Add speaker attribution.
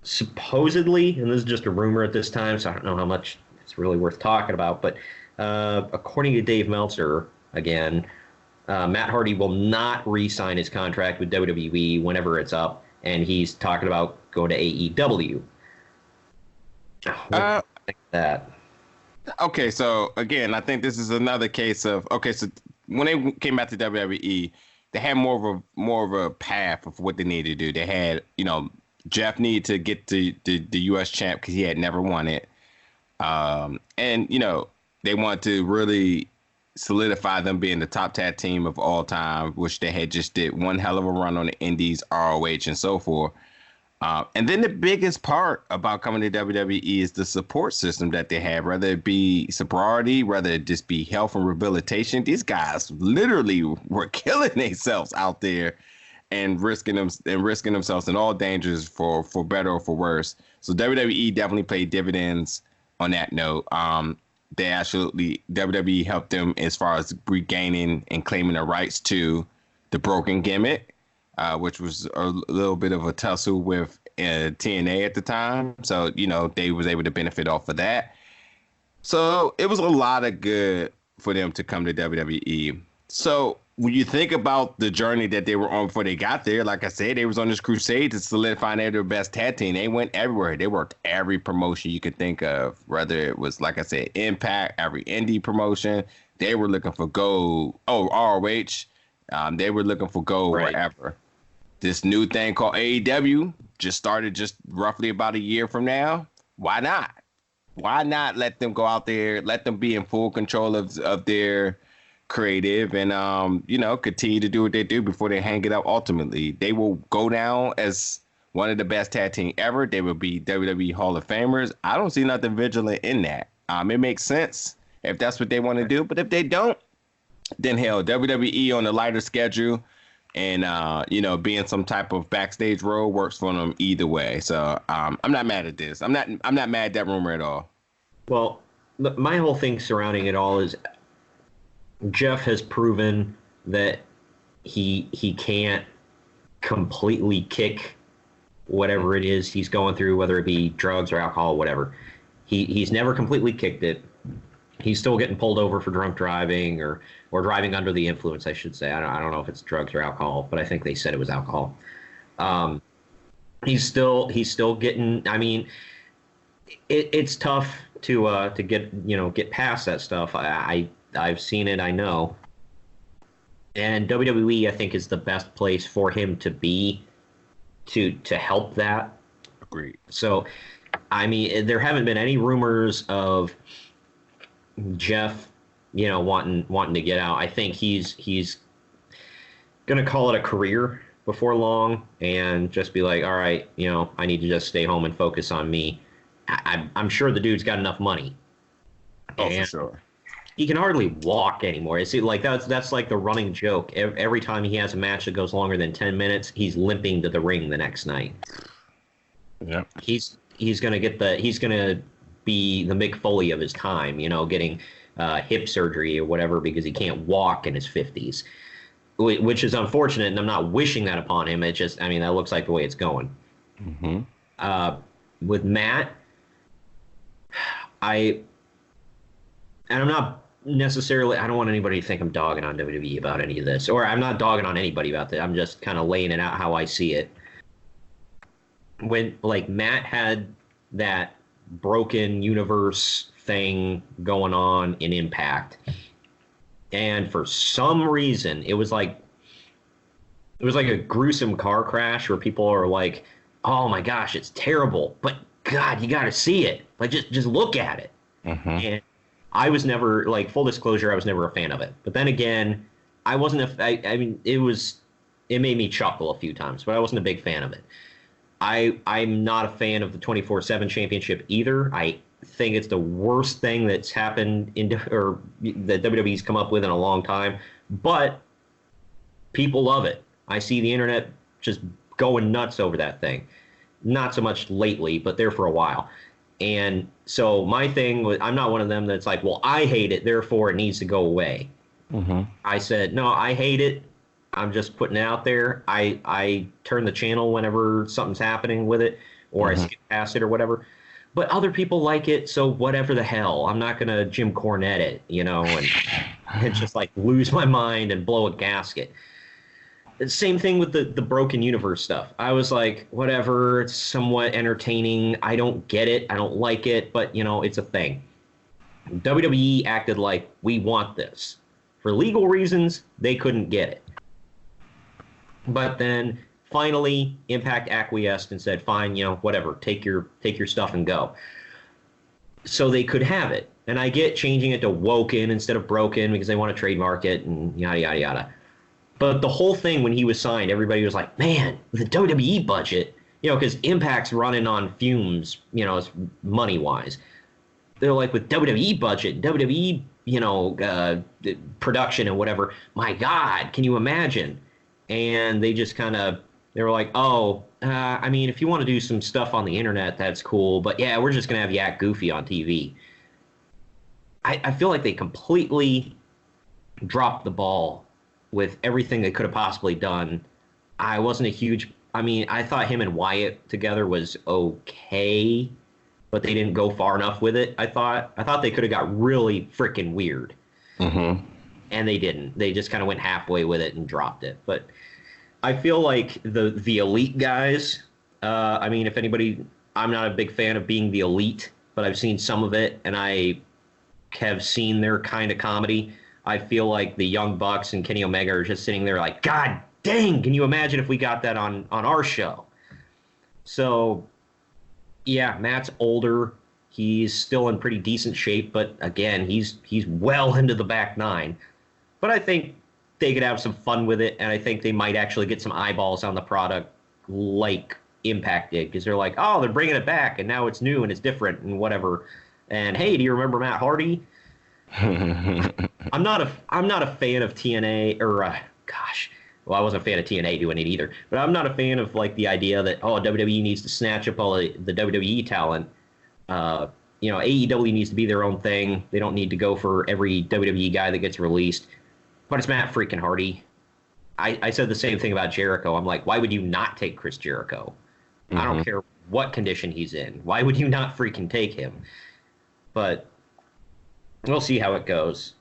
Speaker 1: supposedly, and this is just a rumor at this time, so I don't know how much it's really worth talking about, but according to Dave Meltzer, again, Matt Hardy will not re-sign his contract with WWE whenever it's up, and he's talking about going to AEW. What do you
Speaker 2: Uh,
Speaker 1: think of that?
Speaker 2: okay, so again, I think this is another case of okay. So when they came back to WWE, they had more of a path of what they needed to do. They had, Jeff needed to get the U.S. champ because he had never won it, and they want to really solidify them being the top tag team of all time, which they had just did one hell of a run on the Indies, ROH, and so forth. And then the biggest part about coming to WWE is the support system that they have, whether it be sobriety, whether it just be health and rehabilitation. These guys literally were killing themselves out there and risking themselves in all dangers for better or for worse. So WWE definitely paid dividends on that note. WWE helped them as far as regaining and claiming the rights to the broken gimmick, which was a little bit of a tussle with TNA at the time. So, they was able to benefit off of that. So it was a lot of good for them to come to WWE. So when you think about the journey that they were on before they got there, like I said, they was on this crusade to solidify their best tag team. They went everywhere. They worked every promotion you could think of, whether it was, like I said, Impact, every indie promotion. They were looking for gold. Oh, ROH. They were looking for gold wherever. This new thing called AEW just started just roughly about a year from now. Why not? Why not let them go out there, let them be in full control of their creative and, continue to do what they do before they hang it up ultimately. They will go down as one of the best tag team ever. They will be WWE Hall of Famers. I don't see nothing vigilant in that. It makes sense if that's what they want to do. But if they don't, then hell, WWE on a lighter schedule and, being some type of backstage role works for them either way. So I'm not mad at this. I'm not mad at that rumor at all.
Speaker 1: Well, my whole thing surrounding it all is Jeff has proven that he can't completely kick whatever it is he's going through, whether it be drugs or alcohol, whatever. He's never completely kicked it. He's still getting pulled over for drunk driving or driving under the influence, I should say. I don't know if it's drugs or alcohol, but I think they said it was alcohol. He's still getting. I mean, it's tough to get past that stuff. I've seen it. I know. And WWE, I think, is the best place for him to be to help that.
Speaker 2: Agreed.
Speaker 1: So, I mean, there haven't been any rumors of Jeff, wanting to get out. I think he's gonna call it a career before long and just be like, all right, I need to just stay home and focus on me. I'm sure the dude's got enough money.
Speaker 2: Oh, for sure.
Speaker 1: He can hardly walk anymore. It's like that's like the running joke. Every time he has a match that goes longer than 10 minutes, he's limping to the ring the next night.
Speaker 2: Yeah.
Speaker 1: He's gonna be the Mick Foley of his time, getting hip surgery or whatever because he can't walk in his 50s, which is unfortunate, and I'm not wishing that upon him. It just, I mean, that looks like the way it's going.
Speaker 2: Mm-hmm.
Speaker 1: With Matt, I'm not necessarily, I don't want anybody to think I'm dogging on WWE about any of this, or I'm not dogging on anybody about that. I'm just kind of laying it out how I see it. When, like, Matt had that broken universe thing going on in Impact, and for some reason it was like a gruesome car crash where people are like, oh my gosh, it's terrible, but God, you got to see it, like just look at it.
Speaker 2: Mm-hmm.
Speaker 1: And I was never, like, full disclosure, I was never a fan of it, but then again, I wasn't I mean, it made me chuckle a few times, but I wasn't a big fan of it. I'm not a fan of the 24/7 championship either. I think it's the worst thing that's happened or that WWE's come up with in a long time. But people love it. I see the internet just going nuts over that thing. Not so much lately, but there for a while. And so my thing was, I'm not one of them that's like, well, I hate it, therefore it needs to go away.
Speaker 2: Mm-hmm.
Speaker 1: I said, no, I hate it. I'm just putting it out there. I turn the channel whenever something's happening with it. or I skip past it or whatever. But other people like it, so whatever the hell. I'm not gonna Jim Cornette it, and just like lose my mind and blow a gasket. Same thing with the Broken Universe stuff. I was like, whatever, it's somewhat entertaining. I don't get it. I don't like it, but, it's a thing. WWE acted like, we want this. For legal reasons, they couldn't get it. But then, finally, Impact acquiesced and said, fine, whatever, take your stuff and go. So they could have it. And I get changing it to Woken instead of Broken because they want to trademark it and yada, yada, yada. But the whole thing when he was signed, everybody was like, man, with the WWE budget, because Impact's running on fumes, money-wise. They're like, with WWE budget, WWE, production and whatever, my God, can you imagine? And they just they were like, if you want to do some stuff on the internet, that's cool. But yeah, we're just going to have you act goofy on TV. I feel like they completely dropped the ball with everything they could have possibly done. I wasn't a huge... I thought him and Wyatt together was okay, but they didn't go far enough with it, I thought. I thought they could have got really freaking weird. And they didn't. They just kind of went halfway with it and dropped it. But I feel like the Elite guys, if anybody... I'm not a big fan of being the Elite, but I've seen some of it, and I have seen their kind of comedy. I feel like the Young Bucks and Kenny Omega are just sitting there like, God dang, can you imagine if we got that on our show? So, yeah, Matt's older. He's still in pretty decent shape, but again, he's well into the back nine. But I think they could have some fun with it, and I think they might actually get some eyeballs on the product like Impact did, because they're like, oh, they're bringing it back, and now it's new and it's different and whatever. And hey, do you remember Matt Hardy? I'm not a fan of TNA I wasn't a fan of TNA doing it either, but I'm not a fan of like the idea that WWE needs to snatch up all the WWE talent. AEW needs to be their own thing. They don't need to go for every WWE guy that gets released. But it's Matt freaking Hardy. I said the same thing about Jericho. I'm like, why would you not take Chris Jericho? I don't care what condition he's in. Why would you not freaking take him? But we'll see how it goes.